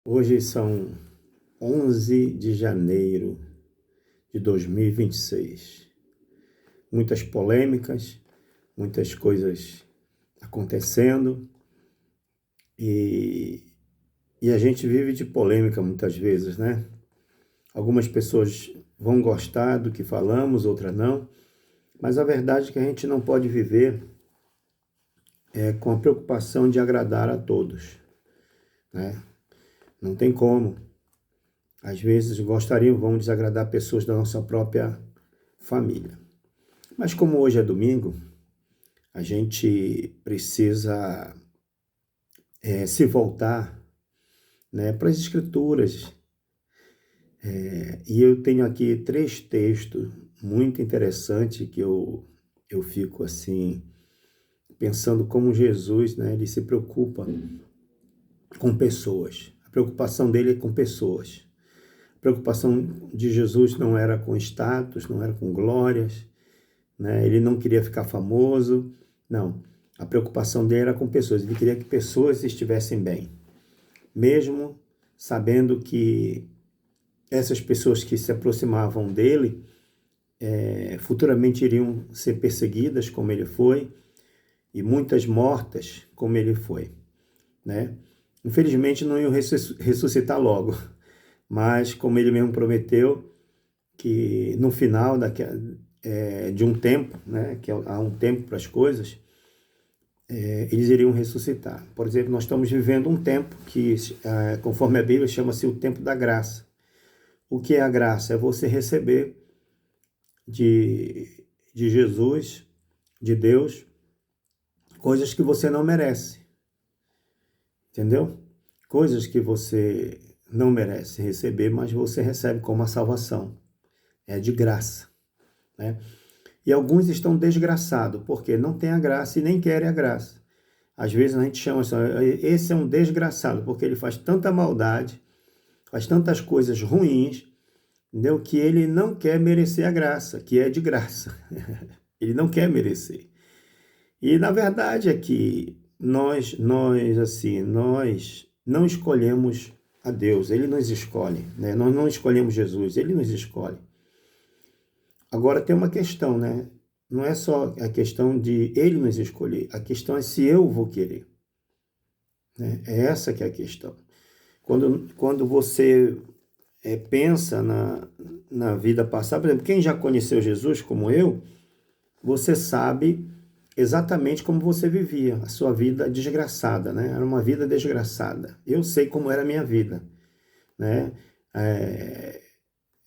Hoje são 11 de janeiro de 2026. Muitas polêmicas, muitas coisas acontecendo e a gente vive de polêmica muitas vezes, né? Algumas pessoas vão gostar do que falamos, outras não, mas a verdade é que a gente não pode viver com a preocupação de agradar a todos, né? Não tem como. Às vezes vão desagradar pessoas da nossa própria família. Mas como hoje é domingo, a gente precisa se voltar, né, para as Escrituras. E eu tenho aqui 3 textos muito interessantes que eu fico assim, pensando como Jesus, né, ele se preocupa com pessoas. A preocupação dele é com pessoas. A preocupação de Jesus não era com status, não era com glórias, né? Ele não queria ficar famoso, não. A preocupação dele era com pessoas. Ele queria que pessoas estivessem bem, mesmo sabendo que essas pessoas que se aproximavam dele futuramente iriam ser perseguidas, como ele foi, e muitas mortas, como ele foi, né? Infelizmente não iam ressuscitar logo, mas como ele mesmo prometeu, que no final de um tempo, né, que há um tempo para as coisas, eles iriam ressuscitar. Por exemplo, nós estamos vivendo um tempo que, conforme a Bíblia, chama-se o tempo da graça. O que é a graça? É você receber de Jesus, de Deus, coisas que você não merece. Entendeu? Coisas que você não merece receber, mas você recebe como a salvação. É de graça, né? E alguns estão desgraçados, porque não têm a graça e nem querem a graça. Às vezes a gente chama assim, esse é um desgraçado, porque ele faz tanta maldade, faz tantas coisas ruins, entendeu? Que ele não quer merecer a graça, que é de graça. Ele não quer merecer. E na verdade é que nós não escolhemos a Deus, Ele nos escolhe, né? Nós não escolhemos Jesus, Ele nos escolhe. Agora tem uma questão, né? Não é só a questão de Ele nos escolher, a questão é se eu vou querer, né? É essa que é a questão. Quando você pensa na vida passada, por exemplo, quem já conheceu Jesus como eu, você sabe exatamente como você vivia a sua vida desgraçada, né? Era uma vida desgraçada. Eu sei como era a minha vida, né?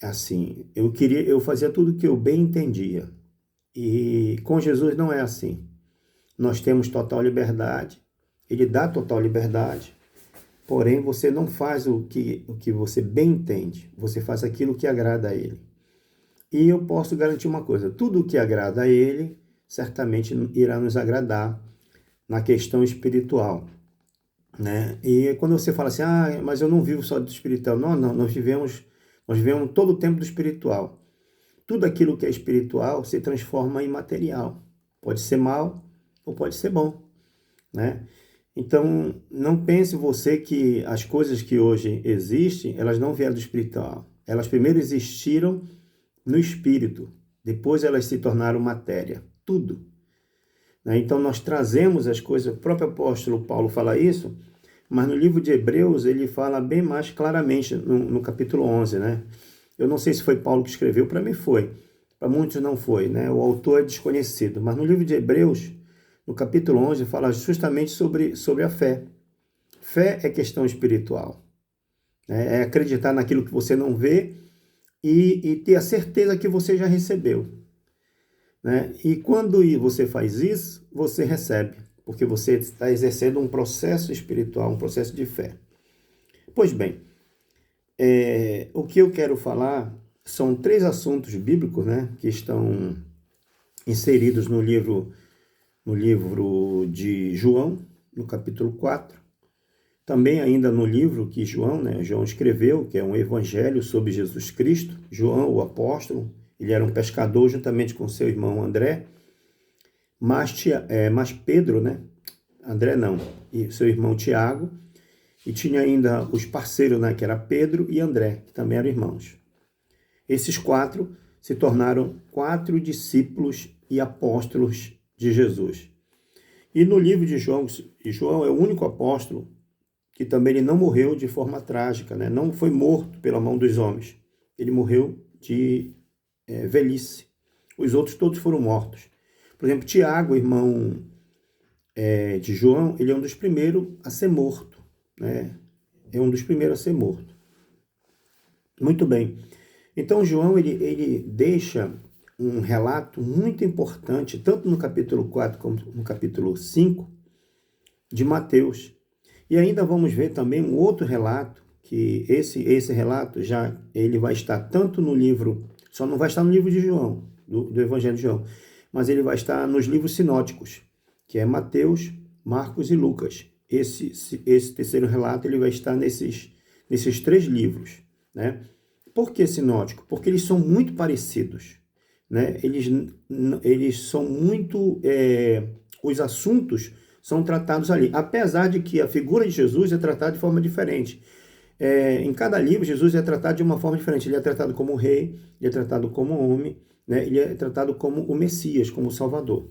Assim, eu fazia tudo que eu bem entendia. E com Jesus não é assim. Nós temos total liberdade. Ele dá total liberdade. Porém, você não faz o que você bem entende. Você faz aquilo que agrada a Ele. E eu posso garantir uma coisa: tudo o que agrada a Ele certamente irá nos agradar na questão espiritual, né? E quando você fala assim, mas eu não vivo só do espiritual. Não, nós vivemos todo o tempo do espiritual. Tudo aquilo que é espiritual se transforma em material. Pode ser mal ou pode ser bom, né? Então, não pense você que as coisas que hoje existem, elas não vieram do espiritual. Elas primeiro existiram no espírito, depois elas se tornaram matéria. Tudo. Então nós trazemos as coisas, o próprio apóstolo Paulo fala isso, mas no livro de Hebreus ele fala bem mais claramente no capítulo 11, né? Eu não sei se foi Paulo que escreveu, para mim foi, para muitos não foi, né? O autor é desconhecido, mas no livro de Hebreus, no capítulo 11, fala justamente sobre a fé. Fé é questão espiritual, né? É acreditar naquilo que você não vê e ter a certeza que você já recebeu, né? E quando você faz isso, você recebe, porque você está exercendo um processo espiritual, um processo de fé. Pois bem, o que eu quero falar são 3 assuntos bíblicos, né, que estão inseridos no livro de João, no capítulo 4. Também ainda no livro que João escreveu, que é um evangelho sobre Jesus Cristo. João, o apóstolo, ele era um pescador juntamente com seu irmão André, mas Pedro, né? André não, e seu irmão Tiago, e tinha ainda os parceiros, né, que era Pedro e André, que também eram irmãos. Esses 4 se tornaram 4 discípulos e apóstolos de Jesus. E no livro de João, João é o único apóstolo que também ele não morreu de forma trágica, né? Não foi morto pela mão dos homens. Ele morreu de velhice. Os outros todos foram mortos. Por exemplo, Tiago, irmão de João, ele é um dos primeiros a ser morto, né? É um dos primeiros a ser morto. Muito bem. Então, João, ele deixa um relato muito importante, tanto no capítulo 4 como no capítulo 5, de Mateus. E ainda vamos ver também um outro relato, que esse relato já ele vai estar tanto no livro, só não vai estar no livro de João, do Evangelho de João, mas ele vai estar nos livros sinóticos, que é Mateus, Marcos e Lucas. Esse terceiro relato ele vai estar nesses 3 livros, né? Por que sinótico? Porque eles são muito parecidos, né? Eles são muito... os assuntos são tratados ali, apesar de que a figura de Jesus é tratada de forma diferente. Em cada livro, Jesus é tratado de uma forma diferente. Ele é tratado como rei, ele é tratado como homem, né? Ele é tratado como o Messias, como o Salvador.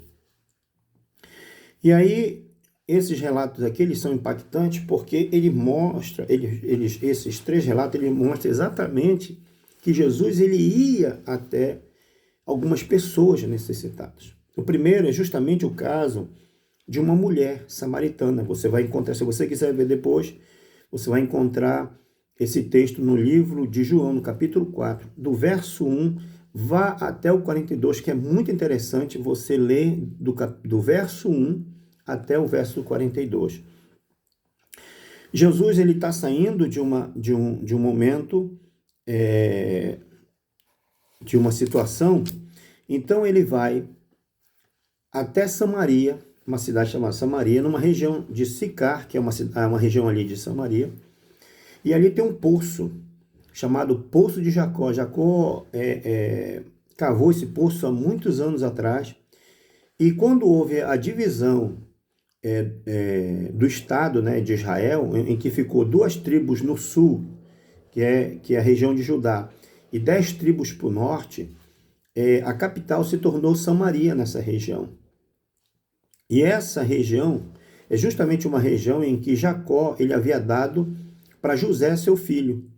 E aí, esses relatos aqui, eles são impactantes porque ele mostra, esses 3 relatos, ele mostra exatamente que Jesus ele ia até algumas pessoas necessitadas. O primeiro é justamente o caso de uma mulher samaritana. Você vai encontrar, se você quiser ver depois, você vai encontrar esse texto no livro de João, no capítulo 4, do verso 1, vá até o 42, que é muito interessante você ler do verso 1 até o verso 42. Jesus ele está saindo de um momento, de uma situação, então ele vai até Samaria, uma cidade chamada Samaria, numa região de Sicar, que é uma região ali de Samaria, e ali tem um poço, chamado Poço de Jacó. Jacó cavou esse poço há muitos anos atrás, e quando houve a divisão do Estado, né, de Israel, em que ficou 2 tribos no sul, que é a região de Judá, e 10 tribos para o norte, a capital se tornou Samaria nessa região. E essa região é justamente uma região em que Jacó ele havia dado para José, seu filho,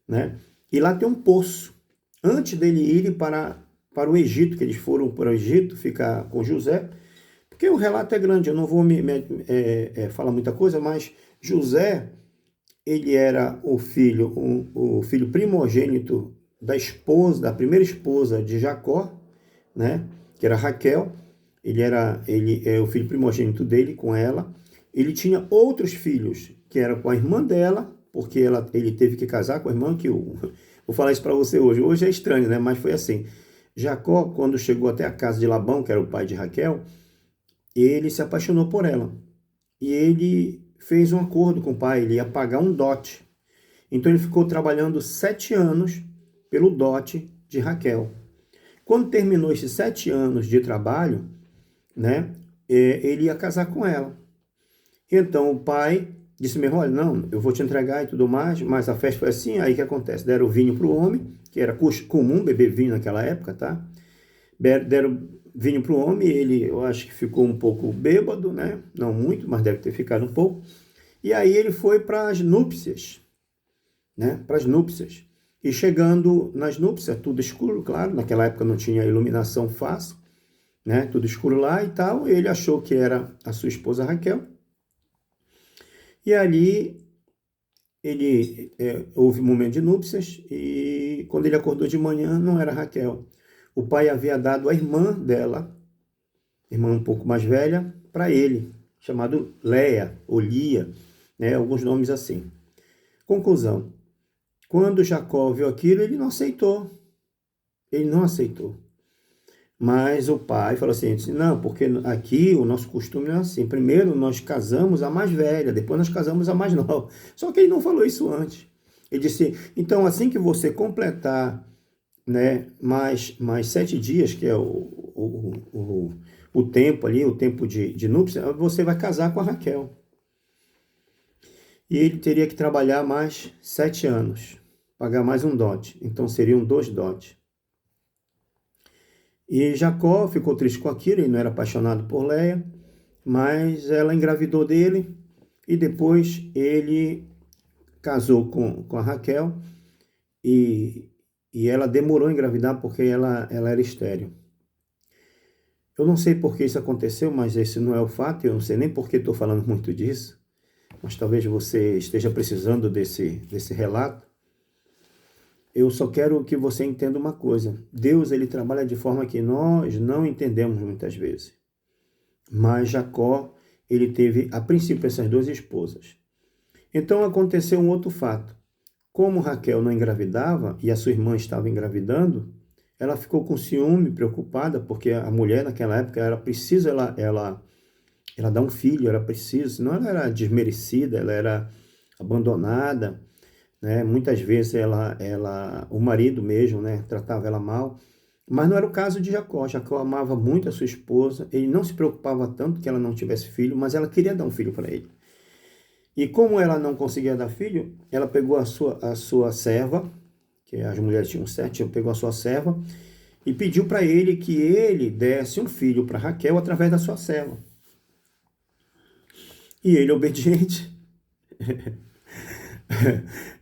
né? E lá tem um poço. Antes dele irem para o Egito, que eles foram para o Egito ficar com José, porque o relato é grande, eu não vou falar muita coisa, mas José, ele era o filho primogênito da primeira esposa de Jacó, né? Que era Raquel. Ele é o filho primogênito dele com ela. Ele tinha outros filhos, que era com a irmã dela, porque ele teve que casar com a irmã, vou falar isso para você hoje. Hoje é estranho, né? Mas foi assim. Jacó, quando chegou até a casa de Labão, que era o pai de Raquel, ele se apaixonou por ela. E ele fez um acordo com o pai, ele ia pagar um dote. Então ele ficou trabalhando 7 anos pelo dote de Raquel. Quando terminou esses 7 anos de trabalho, né, ele ia casar com ela. Então o pai disse mesmo, olha, não, eu vou te entregar e tudo mais, mas a festa foi assim, aí o que acontece? Deram vinho para o homem, que era comum beber vinho naquela época, tá? Deram vinho para o homem, ele, eu acho que ficou um pouco bêbado, né? Não muito, mas deve ter ficado um pouco. E aí ele foi para as núpcias, né? Para as núpcias. E chegando nas núpcias, tudo escuro, claro, naquela época não tinha iluminação fácil, né? Tudo escuro lá e tal. Ele achou que era a sua esposa Raquel. E ali houve um momento de núpcias e quando ele acordou de manhã não era Raquel. O pai havia dado a irmã dela, irmã um pouco mais velha, para ele, chamado Léa ou Lia, né? Alguns nomes assim. Conclusão. Quando Jacó viu aquilo, ele não aceitou. Ele não aceitou. Mas o pai falou assim, não, porque aqui o nosso costume é assim. Primeiro nós casamos a mais velha, depois nós casamos a mais nova. Só que ele não falou isso antes. Ele disse, então assim que você completar, né, mais 7 dias, que é o tempo ali, o tempo de núpcia, você vai casar com a Raquel. E ele teria que trabalhar mais 7 anos, pagar mais um dote. Então seriam 2 dotes. E Jacó ficou triste com aquilo, ele não era apaixonado por Leia, mas ela engravidou dele e depois ele casou com a Raquel e, e ela demorou a engravidar porque ela era estéril. Eu não sei por que isso aconteceu, mas esse não é o fato, eu não sei nem por que estou falando muito disso, mas talvez você esteja precisando desse relato. Eu só quero que você entenda uma coisa. Deus, ele trabalha de forma que nós não entendemos muitas vezes. Mas Jacó, ele teve, a princípio, essas 2 esposas. Então aconteceu um outro fato. Como Raquel não engravidava e a sua irmã estava engravidando, ela ficou com ciúme, preocupada, porque a mulher naquela época era preciso ela dar um filho, era preciso, senão ela era desmerecida, ela era abandonada, né? Muitas vezes o marido mesmo, né, tratava ela mal, mas não era o caso de Jacó. Jacó amava muito a sua esposa, ele não se preocupava tanto que ela não tivesse filho, mas ela queria dar um filho para ele. E como ela não conseguia dar filho, ela pegou a sua serva, que as mulheres tinham 7, pegou a sua serva e pediu para ele que ele desse um filho para Raquel através da sua serva. E ele, obediente,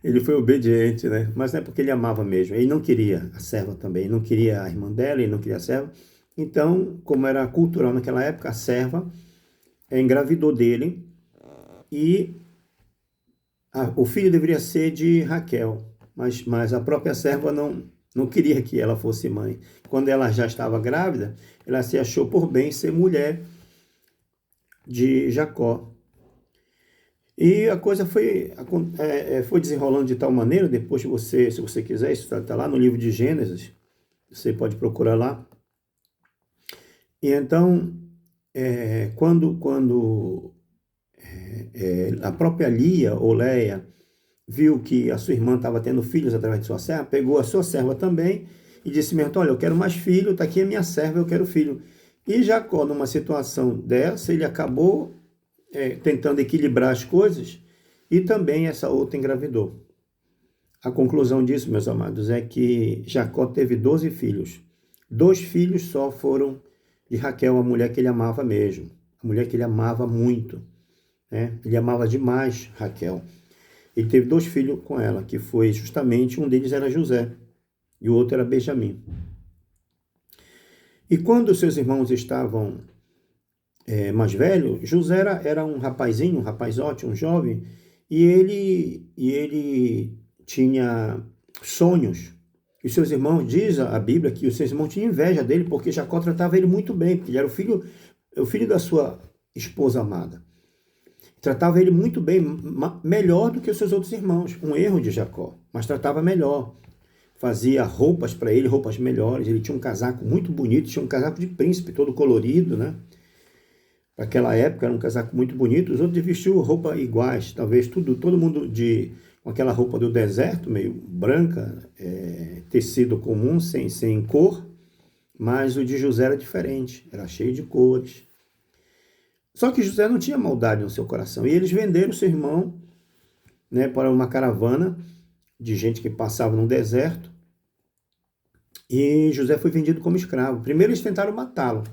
ele foi obediente, né? Mas não é porque ele amava mesmo. Ele não queria a serva também, ele não queria a irmã dela, ele não queria a serva. Então, como era cultural naquela época, a serva engravidou dele e o filho deveria ser de Raquel, mas a própria serva não queria que ela fosse mãe. Quando ela já estava grávida, ela se achou por bem ser mulher de Jacó. E a coisa foi desenrolando de tal maneira, depois se você quiser, isso está lá no livro de Gênesis, você pode procurar lá. E então, quando a própria Lia, ou Leia, viu que a sua irmã estava tendo filhos através de sua serva, pegou a sua serva também e disse mesmo, olha, eu quero mais filho, está aqui a minha serva, eu quero filho. E Jacó, numa situação dessa, ele acabou tentando equilibrar as coisas, e também essa outra engravidou. A conclusão disso, meus amados, é que Jacó teve 12 filhos. 2 filhos só foram de Raquel, a mulher que ele amava mesmo, a mulher que ele amava muito, né? Ele amava demais Raquel. Ele teve 2 filhos com ela, que foi justamente, um deles era José, e o outro era Benjamim. E quando seus irmãos estavam mais velho, José era um rapazinho, um rapazote, um jovem, e ele tinha sonhos. E os seus irmãos, diz a Bíblia, que os seus irmãos tinham inveja dele, porque Jacó tratava ele muito bem, porque ele era o filho da sua esposa amada. Tratava ele muito bem, melhor do que os seus outros irmãos. Um erro de Jacó, mas tratava melhor. Fazia roupas para ele, roupas melhores. Ele tinha um casaco muito bonito, tinha um casaco de príncipe, todo colorido, né? Naquela época era um casaco muito bonito, os outros vestiam roupa iguais, talvez todo mundo com aquela roupa do deserto, meio branca, tecido comum, sem cor, mas o de José era diferente, era cheio de cores. Só que José não tinha maldade no seu coração, e eles venderam seu irmão, né, para uma caravana de gente que passava no deserto, e José foi vendido como escravo. Primeiro eles tentaram matá-lo,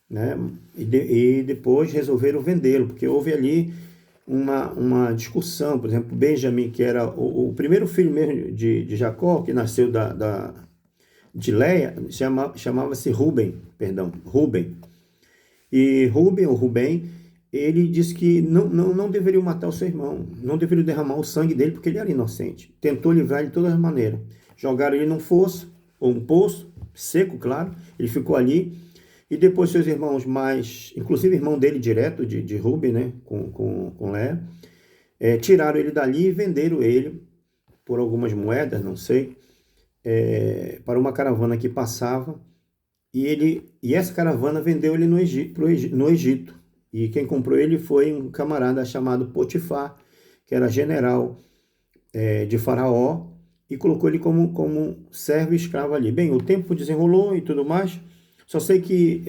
né? E depois resolveram vendê-lo, porque houve ali uma discussão. Por exemplo, Benjamim, que era o primeiro filho mesmo de Jacó, que nasceu de Leia, chamava-se Rubem. E Rubem, ele disse que não deveriam matar o seu irmão, não deveriam derramar o sangue dele, porque ele era inocente. Tentou livrar ele de todas as maneiras. Jogaram ele num fosso, ou um poço, seco, claro, ele ficou ali. E depois seus irmãos inclusive o irmão dele direto, de Rubem, né, com Leia, tiraram ele dali e venderam ele por algumas moedas, não sei, para uma caravana que passava, e essa caravana vendeu ele no Egito. E quem comprou ele foi um camarada chamado Potifar, que era general de Faraó, e colocou ele como servo e escravo ali. Bem, o tempo desenrolou e tudo mais. Só sei que,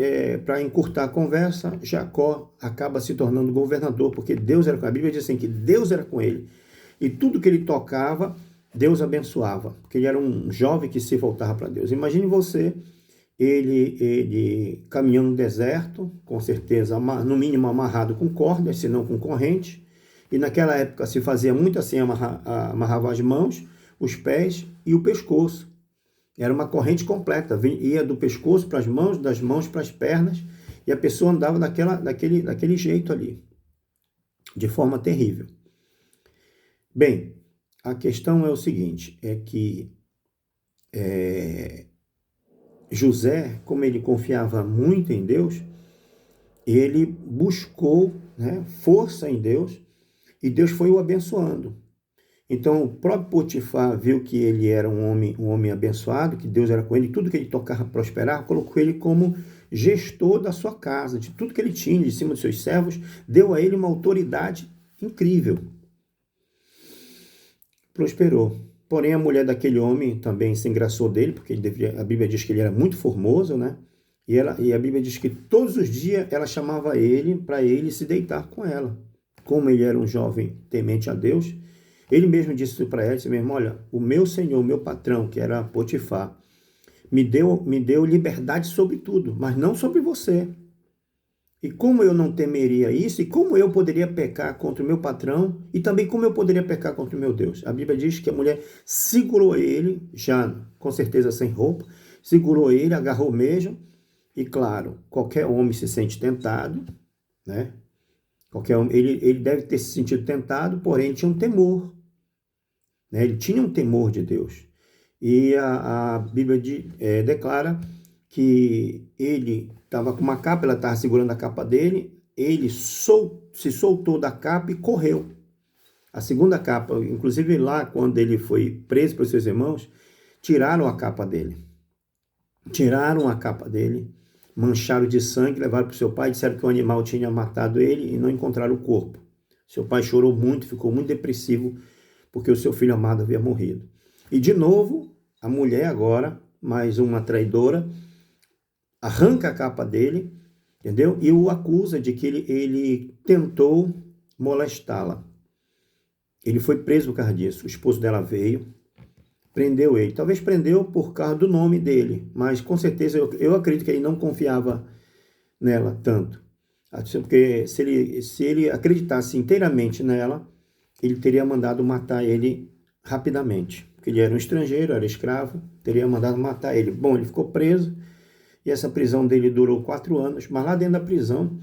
para encurtar a conversa, Jacó acaba se tornando governador, porque Deus era com ele. A Bíblia diz assim, que Deus era com ele. E tudo que ele tocava, Deus abençoava, porque ele era um jovem que se voltava para Deus. Imagine você, ele caminhando no deserto, com certeza, no mínimo amarrado com cordas, se não com corrente. E naquela época se fazia muito assim, amarrava as mãos, os pés e o pescoço. Era uma corrente completa, ia do pescoço para as mãos, das mãos para as pernas, e a pessoa andava daquele jeito ali, de forma terrível. Bem, a questão é o seguinte, é que José, como ele confiava muito em Deus, ele buscou, né, força em Deus, e Deus foi o abençoando. Então, o próprio Potifar viu que ele era um homem abençoado, que Deus era com ele, tudo que ele tocava prosperava, colocou ele como gestor da sua casa, de tudo que ele tinha, de cima dos seus servos, deu a ele uma autoridade incrível. Prosperou. Porém, a mulher daquele homem também se engraçou dele, porque a Bíblia diz que ele era muito formoso, né? E a Bíblia diz que todos os dias ela chamava ele para ele se deitar com ela. Como ele era um jovem temente a Deus, ele mesmo disse para ela, disse mesmo, olha, o meu senhor, o meu patrão, que era Potifar, me deu liberdade sobre tudo, mas não sobre você. E como eu não temeria isso, e como eu poderia pecar contra o meu patrão, e também como eu poderia pecar contra o meu Deus? A Bíblia diz que a mulher segurou ele, já com certeza sem roupa, segurou ele, agarrou mesmo, e claro, qualquer homem se sente tentado, né? Qualquer homem, ele deve ter se sentido tentado, porém tinha um temor, né? Ele tinha um temor de Deus. E a Bíblia declara que ele estava com uma capa, ela estava segurando a capa dele, ele se soltou da capa e correu. A segunda capa, inclusive lá, quando ele foi preso pelos seus irmãos, tiraram a capa dele. Tiraram a capa dele, mancharam de sangue, levaram para o seu pai, disseram que o animal tinha matado ele e não encontraram o corpo. Seu pai chorou muito, ficou muito depressivo, porque o seu filho amado havia morrido. E de novo, a mulher agora, mais uma traidora, arranca a capa dele, entendeu? E o acusa de que ele tentou molestá-la. Ele foi preso por causa disso. O esposo dela veio, prendeu ele. Talvez prendeu por causa do nome dele, mas com certeza eu acredito que ele não confiava nela tanto. Porque se ele acreditasse inteiramente nela, ele teria mandado matar ele rapidamente. Porque ele era um estrangeiro, era escravo, teria mandado matar ele. Bom, ele ficou preso, e essa prisão dele durou 4 anos, mas lá dentro da prisão,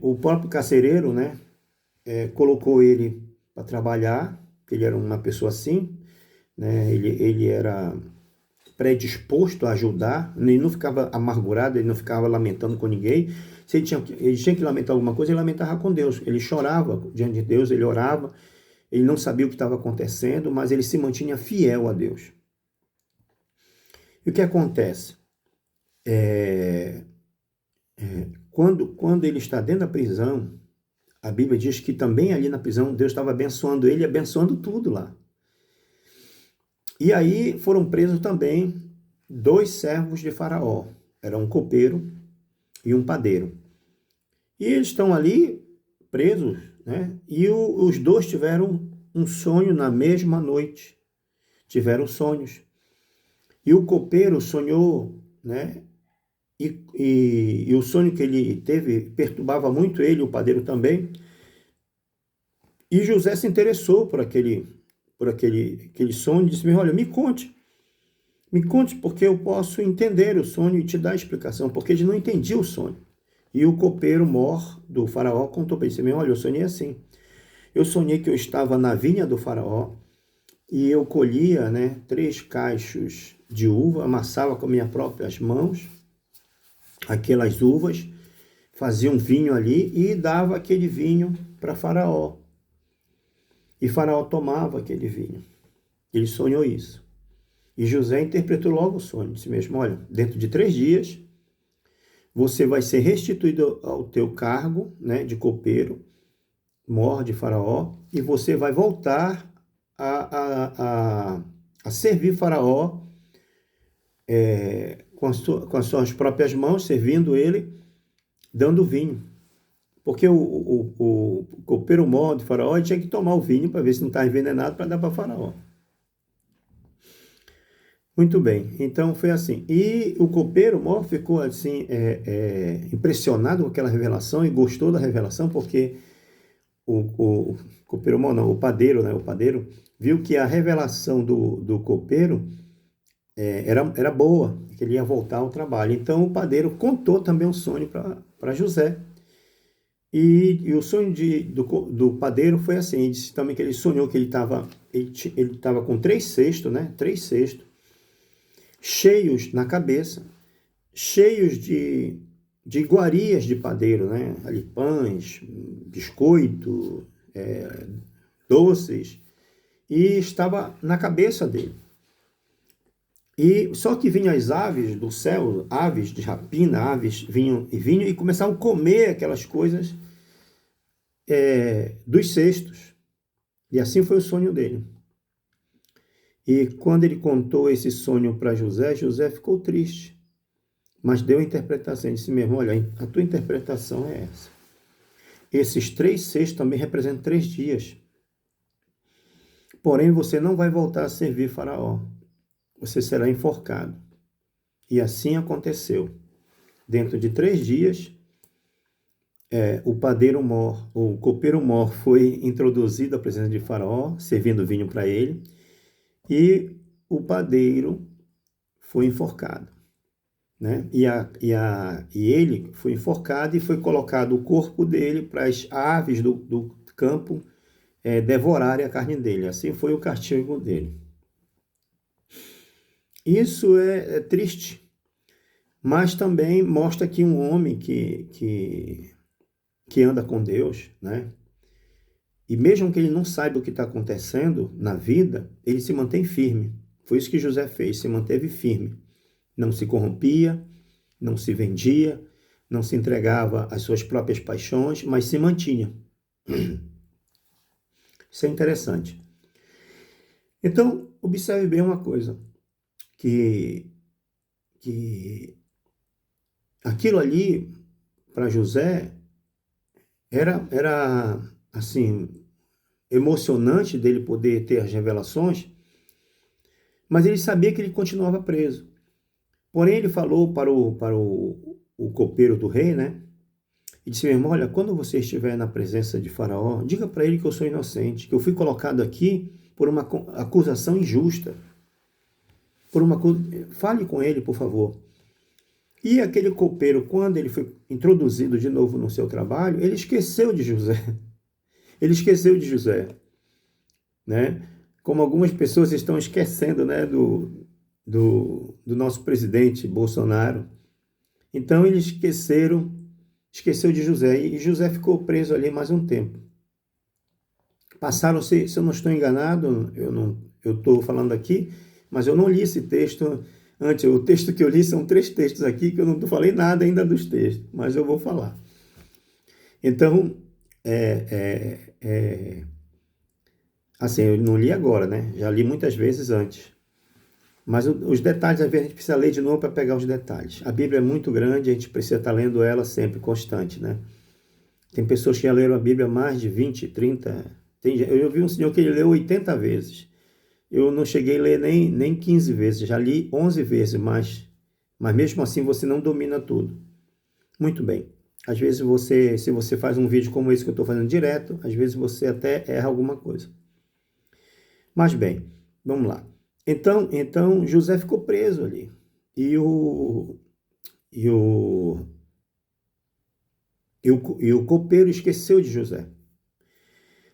o próprio carcereiro, né, colocou ele para trabalhar, porque ele era uma pessoa assim, né, ele era predisposto a ajudar, ele não ficava amargurado, ele não ficava lamentando com ninguém. Se ele tinha que lamentar alguma coisa, ele lamentava com Deus, ele chorava diante de Deus, ele orava, ele não sabia o que estava acontecendo, mas ele se mantinha fiel a Deus. E o que acontece? Quando ele está dentro da prisão, a Bíblia diz que também ali na prisão Deus estava abençoando ele, abençoando tudo lá. E aí foram presos também 2 servos de Faraó, era um copeiro e um padeiro. E eles estão ali presos, né? E os 2 tiveram um sonho na mesma noite, tiveram sonhos. E o copeiro sonhou, né? E o sonho que ele teve perturbava muito ele, o padeiro também. E José se interessou por aquele sonho e disse: olha, me conte, porque eu posso entender o sonho e te dar a explicação, porque ele não entendia o sonho. E o copeiro mor do faraó contou para ele: olha, eu sonhei assim. Eu sonhei que eu estava na vinha do faraó e eu colhia, né, 3 cachos de uva, amassava com minhas próprias mãos aquelas uvas, fazia um vinho ali e dava aquele vinho para Faraó. E Faraó tomava aquele vinho. Ele sonhou isso. E José interpretou logo o sonho, disse mesmo: olha, dentro de 3 dias, você vai ser restituído ao teu cargo, né, de copeiro, mor de Faraó, e você vai voltar a servir Faraó com as suas próprias mãos, servindo ele, dando vinho. Porque o copeiro-mor de Faraó tinha que tomar o vinho para ver se não estava envenenado para dar para Faraó. Muito bem, então foi assim. E o copeiro-mor ficou assim, impressionado com aquela revelação e gostou da revelação, porque o copeiro-mor, não, o padeiro, né? O padeiro viu que a revelação do copeiro era boa, que ele ia voltar ao trabalho. Então o padeiro contou também um sonho para José. E o sonho do padeiro foi assim, ele disse também que ele sonhou que ele estava com 3 cestos, né? 3 cestos, cheios na cabeça, cheios de iguarias de padeiro, né? Ali pães, biscoito, doces, e estava na cabeça dele. E só que vinham as aves do céu, aves de rapina, aves vinham e começavam a comer aquelas coisas dos cestos. E assim foi o sonho dele. E quando ele contou esse sonho para José, José ficou triste, mas deu a interpretação. Ele disse mesmo, olha, a tua interpretação é essa. Esses 3 cestos também representam 3 dias. Porém, você não vai voltar a servir Faraó. Você será enforcado. E assim aconteceu. Dentro de 3 dias, o padeiro-mor, o copeiro-mor foi introduzido à presença de Faraó, servindo vinho para ele, e o padeiro foi enforcado, né? E ele foi enforcado e foi colocado o corpo dele para as aves do campo devorarem a carne dele. Assim foi o castigo dele. Isso é triste, mas também mostra que um homem que anda com Deus, né? E mesmo que ele não saiba o que está acontecendo na vida, ele se mantém firme. Foi isso que José fez, se manteve firme. Não se corrompia, não se vendia, não se entregava às suas próprias paixões, mas se mantinha. Isso é interessante. Então, observe bem uma coisa, que aquilo ali, para José, era assim, emocionante dele poder ter as revelações, mas ele sabia que ele continuava preso. Porém, ele falou para o copeiro do rei, né? E disse, meu irmão, olha, quando você estiver na presença de Faraó, diga para ele que eu sou inocente, que eu fui colocado aqui por uma acusação injusta. Fale com ele, por favor. E aquele copeiro, quando ele foi introduzido de novo no seu trabalho, ele esqueceu de José. Ele esqueceu de José, né? Como algumas pessoas estão esquecendo, né, do nosso presidente Bolsonaro. Então ele esqueceu de José, e José ficou preso ali mais um tempo. Passaram-se, se eu não estou enganado, eu estou falando aqui, mas eu não li esse texto antes. O texto que eu li são 3 textos aqui, que eu não falei nada ainda dos textos, mas eu vou falar. Então, assim, eu não li agora, né? Já li muitas vezes antes. Mas os detalhes, às vezes, a gente precisa ler de novo para pegar os detalhes. A Bíblia é muito grande, a gente precisa estar lendo ela sempre, constante, né? Tem pessoas que já leram a Bíblia mais de 20, 30... Eu vi um senhor que ele leu 80 vezes. Eu não cheguei a ler nem 15 vezes, já li 11 vezes, mas mesmo assim você não domina tudo. Muito bem. Às vezes se você faz um vídeo como esse que eu estou fazendo direto, às vezes você até erra alguma coisa. Mas bem, vamos lá. Então José ficou preso ali. E o copeiro esqueceu de José.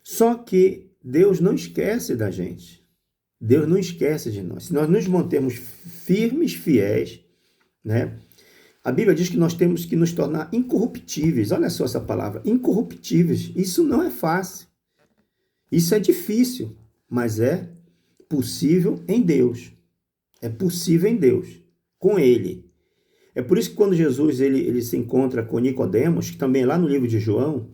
Só que Deus não esquece da gente. Deus não esquece de nós. Se nós nos mantermos firmes, fiéis, né? A Bíblia diz que nós temos que nos tornar incorruptíveis. Olha só essa palavra, incorruptíveis. Isso não é fácil. Isso é difícil, mas é possível em Deus. É possível em Deus, com Ele. É por isso que quando Jesus ele se encontra com Nicodemos, que também lá no livro de João,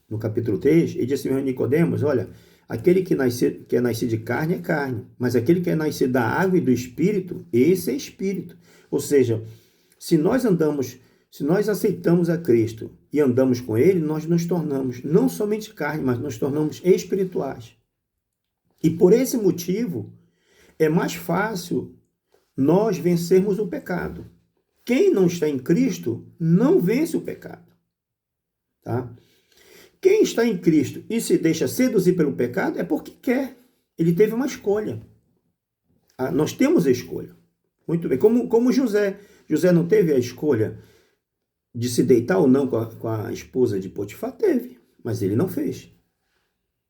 no capítulo 3, ele diz assim, Nicodemos, olha, Aquele que é nascido de carne é carne, mas aquele que é nascido da água e do Espírito, esse é Espírito. Ou seja, se nós aceitamos a Cristo e andamos com Ele, nós nos tornamos não somente carne, mas nos tornamos espirituais. E por esse motivo, é mais fácil nós vencermos o pecado. Quem não está em Cristo não vence o pecado. Tá? Quem está em Cristo e se deixa seduzir pelo pecado é porque quer. Ele teve uma escolha. Nós temos a escolha. Muito bem. Como José. José não teve a escolha de se deitar ou não com a esposa de Potifar? Teve, mas ele não fez.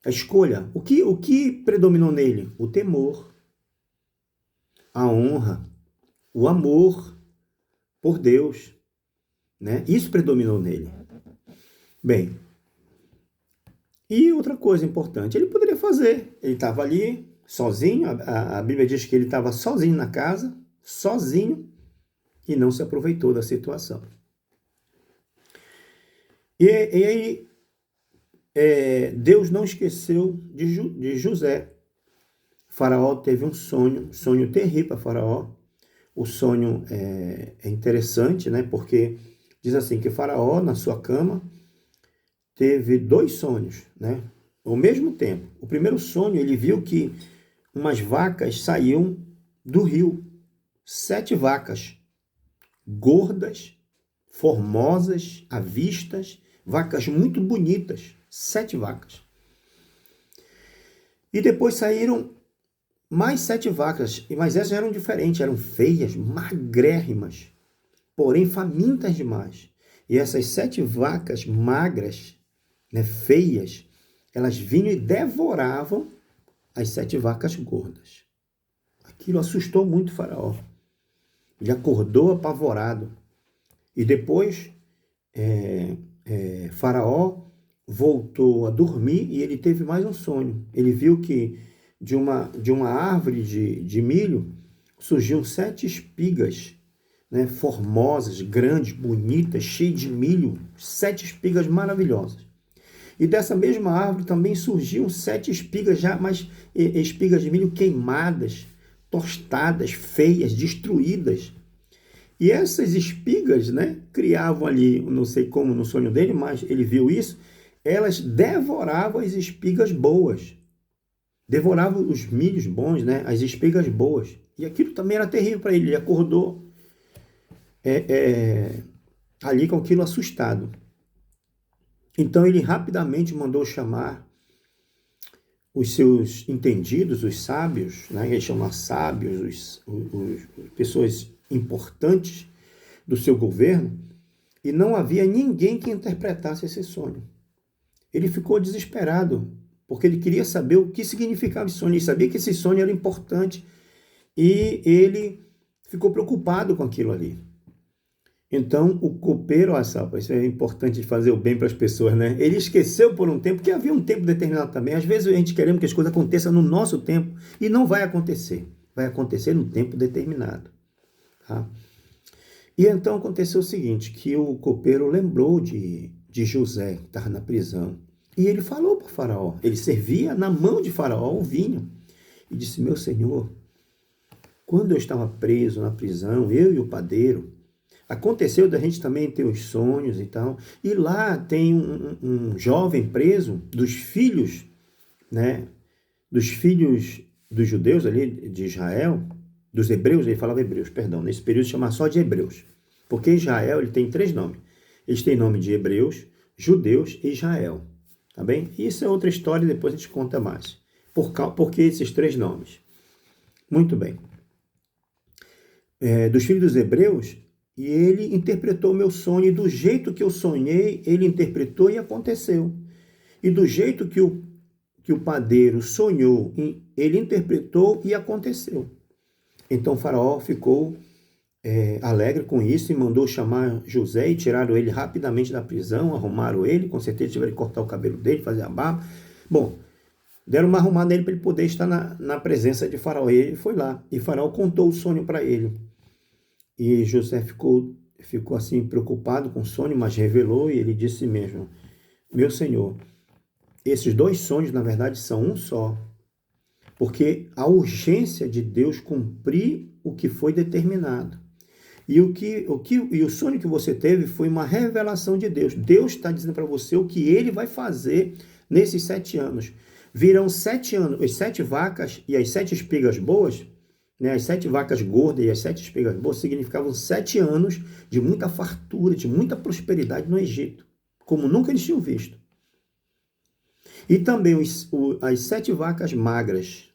A escolha. O que predominou nele? O temor, a honra, o amor por Deus. Né? Isso predominou nele. Bem, e outra coisa importante, ele poderia fazer. Ele estava ali sozinho, a Bíblia diz que ele estava sozinho na casa, sozinho, e não se aproveitou da situação. E aí, Deus não esqueceu de José. Faraó teve um sonho terrível para Faraó. O sonho é interessante, né? Porque diz assim, que Faraó, na sua cama, teve 2 sonhos, né? Ao mesmo tempo. O primeiro sonho, ele viu que umas vacas saíam do rio. 7 vacas, gordas, formosas, à vistas, vacas muito bonitas. 7 vacas. E depois saíram mais 7 vacas, mas essas eram diferentes, eram feias, magrérrimas, porém famintas demais. E essas 7 vacas magras, né, feias, elas vinham e devoravam as 7 vacas gordas. Aquilo assustou muito o Faraó. Ele acordou apavorado. E depois, Faraó voltou a dormir e ele teve mais um sonho. Ele viu que de uma árvore de milho surgiam 7 espigas, né, formosas, grandes, bonitas, cheias de milho, 7 espigas maravilhosas. E dessa mesma árvore também surgiam 7 espigas, mas espigas de milho queimadas, tostadas, feias, destruídas. E essas espigas, né, criavam ali, não sei como no sonho dele, mas ele viu isso, elas devoravam as espigas boas. Devoravam os milhos bons, né, as espigas boas. E aquilo também era terrível para ele. Ele acordou ali com aquilo assustado. Então ele rapidamente mandou chamar os seus entendidos, os sábios, né? Ele chama sábios, pessoas importantes do seu governo, e não havia ninguém que interpretasse esse sonho. Ele ficou desesperado, porque ele queria saber o que significava esse sonho. Ele sabia que esse sonho era importante, e ele ficou preocupado com aquilo ali. Então, o copeiro, isso é importante de fazer o bem para as pessoas, né? Ele esqueceu por um tempo, que havia um tempo determinado também. Às vezes a gente queremos que as coisas aconteçam no nosso tempo e não vai acontecer. Vai acontecer no tempo determinado. Tá? E então aconteceu o seguinte, que o copeiro lembrou de José, que estava na prisão. E ele falou para o faraó. Ele servia na mão de faraó o vinho. E disse, meu senhor, quando eu estava preso na prisão, eu e o padeiro, aconteceu da gente também ter os sonhos e tal. E lá tem um jovem preso dos filhos, né? Dos filhos dos judeus ali de Israel, dos hebreus, ele falava hebreus, perdão. Nesse período chama só de hebreus. Porque Israel, ele tem 3 nomes. Eles têm nome de hebreus, judeus e Israel. Tá bem? Isso é outra história, depois a gente conta mais. Por que esses 3 nomes? Muito bem. Dos filhos dos hebreus, e ele interpretou o meu sonho, e do jeito que eu sonhei, ele interpretou e aconteceu. E do jeito que o padeiro sonhou, ele interpretou e aconteceu. Então o faraó ficou alegre com isso e mandou chamar José e tiraram ele rapidamente da prisão, arrumaram ele, com certeza tiveram que cortar o cabelo dele, fazer a barba. Bom, deram uma arrumada nele para ele poder estar na presença de faraó. E ele foi lá, e faraó contou o sonho para ele. E José ficou assim preocupado com o sonho, mas revelou, e ele disse mesmo, meu senhor, esses dois sonhos, na verdade, são um só. Porque a urgência de Deus cumprir o que foi determinado. E o sonho que você teve foi uma revelação de Deus. Deus está dizendo para você o que ele vai fazer nesses 7 anos. Virão 7 anos, as 7 vacas e as 7 espigas boas, né? As 7 vacas gordas e as 7 espigas boas significavam 7 anos de muita fartura, de muita prosperidade no Egito, como nunca eles tinham visto. E também as 7 vacas magras,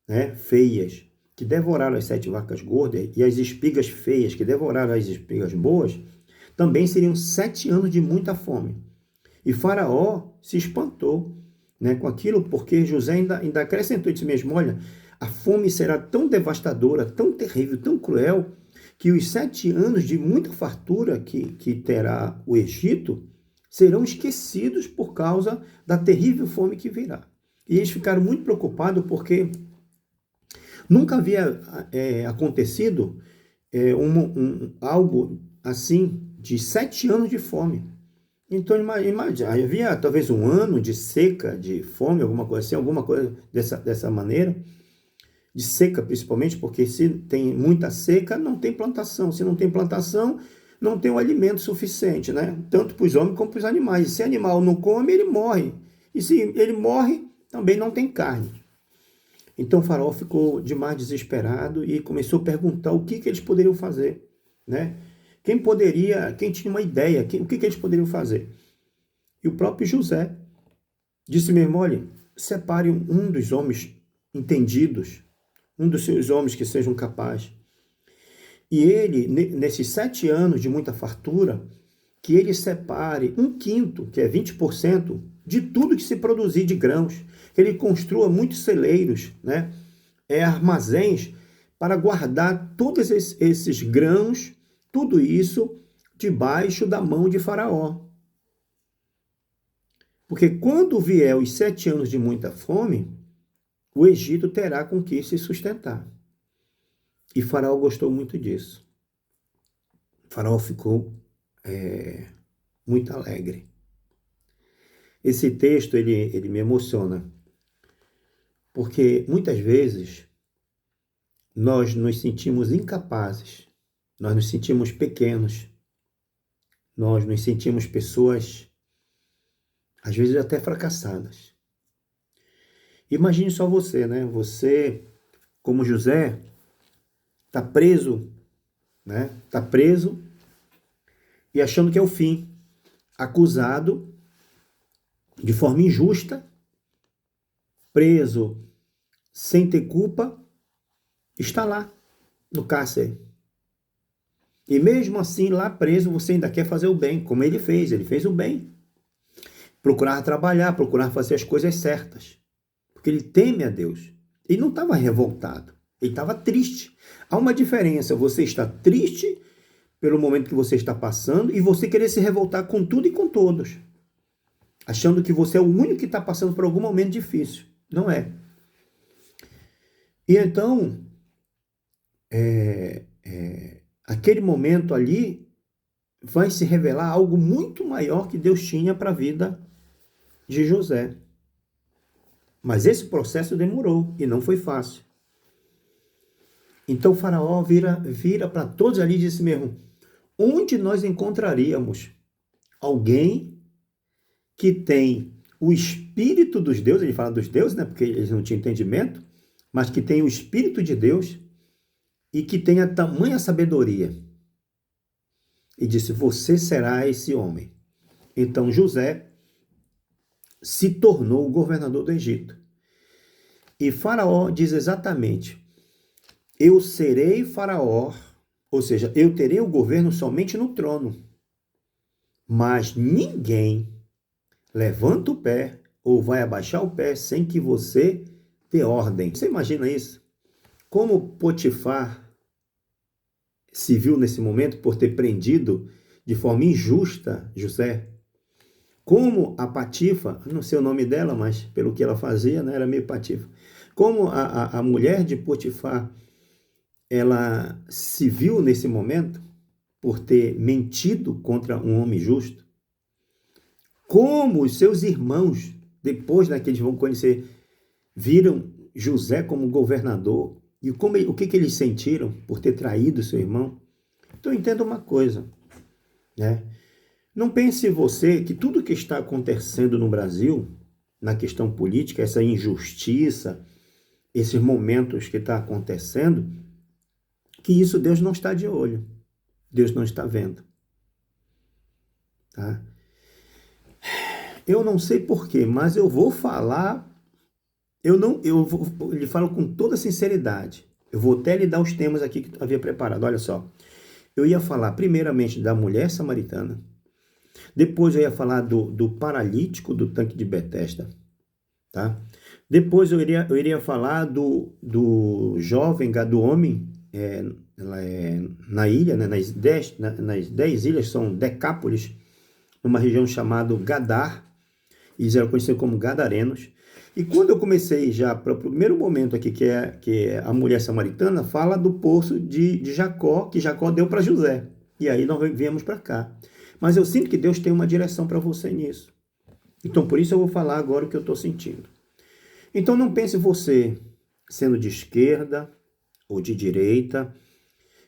né, feias, que devoraram as 7 vacas gordas, e as espigas feias, que devoraram as espigas boas, também seriam 7 anos de muita fome. E Faraó se espantou, né, com aquilo, porque José ainda acrescentou e disse mesmo, olha, a fome será tão devastadora, tão terrível, tão cruel, que os 7 anos de muita fartura que terá o Egito serão esquecidos por causa da terrível fome que virá. E eles ficaram muito preocupados porque nunca havia acontecido algo assim de 7 anos de fome. Então, imagina, havia talvez um ano de seca, de fome, alguma coisa assim, alguma coisa dessa maneira, de seca principalmente, porque se tem muita seca, não tem plantação. Se não tem plantação, não tem o alimento suficiente, né? Tanto para os homens como para os animais. E se o animal não come, ele morre. E se ele morre, também não tem carne. Então o faraó ficou demais desesperado e começou a perguntar o que eles poderiam fazer, né? Quem tinha uma ideia, o que eles poderiam fazer? E o próprio José disse mesmo, olha, separe um dos homens entendidos, um dos seus homens que sejam capazes. E ele, nesses 7 anos de muita fartura, que ele separe 1/5, que é 20%, de tudo que se produzir de grãos. Que ele construa muitos celeiros, né? Armazéns, para guardar todos esses grãos, tudo isso, debaixo da mão de Faraó. Porque quando vier os 7 anos de muita fome, o Egito terá com que se sustentar. E Faraó gostou muito disso. Faraó ficou muito alegre. Esse texto, ele me emociona, porque muitas vezes nós nos sentimos incapazes, nós nos sentimos pequenos, nós nos sentimos pessoas, às vezes até fracassadas. Imagine só você, né? Você, como José, está preso, né? Está preso e achando que é o fim, acusado de forma injusta, preso sem ter culpa, está lá no cárcere. E mesmo assim, lá preso, você ainda quer fazer o bem, como ele fez o bem. Procurar trabalhar, procurar fazer as coisas certas, porque ele teme a Deus. Ele não estava revoltado, ele estava triste. Há uma diferença, você está triste pelo momento que você está passando e você querer se revoltar com tudo e com todos, achando que você é o único que está passando por algum momento difícil. Não é. E então, aquele momento ali vai se revelar algo muito maior que Deus tinha para a vida de José. Mas esse processo demorou e não foi fácil. Então o faraó vira para todos ali e disse mesmo, onde nós encontraríamos alguém que tem o espírito dos deuses, ele fala dos deuses, né, porque eles não tinham entendimento, mas que tem o espírito de Deus e que tenha tamanha sabedoria. E disse, você será esse homem. Então José se tornou o governador do Egito. E Faraó diz exatamente, eu serei Faraó, ou seja, eu terei o governo somente no trono, mas ninguém levanta o pé ou vai abaixar o pé sem que você dê ordem. Você imagina isso? Como Potifar se viu nesse momento por ter prendido de forma injusta José? Como a Patifa, não sei o nome dela, mas pelo que ela fazia, né, era meio Patifa. Como a mulher de Potifar, ela se viu nesse momento por ter mentido contra um homem justo. Como os seus irmãos depois, né, que eles vão conhecer, viram José como governador, e o que eles sentiram por ter traído seu irmão. Então entenda uma coisa, né? Não pense você que tudo que está acontecendo no Brasil, na questão política, essa injustiça, esses momentos que está acontecendo, que isso Deus não está de olho. Deus não está vendo. Tá? Eu não sei porquê, mas eu vou falar, eu lhe falo com toda sinceridade. Eu vou até lhe dar os temas aqui que eu havia preparado. Olha só. Eu ia falar primeiramente da mulher samaritana. Depois eu ia falar do paralítico do tanque de Betesda. Tá? Depois eu iria falar do jovem, do homem, na ilha, né, nas 10 ilhas, são Decápolis, numa região chamada Gadar, e eles eram conhecidos como Gadarenos. E quando eu comecei já, para o primeiro momento aqui, que é a mulher samaritana, fala do poço de Jacó, que Jacó deu para José. E aí nós viemos para cá. Mas eu sinto que Deus tem uma direção para você nisso. Então, por isso eu vou falar agora o que eu estou sentindo. Então, não pense você, sendo de esquerda ou de direita,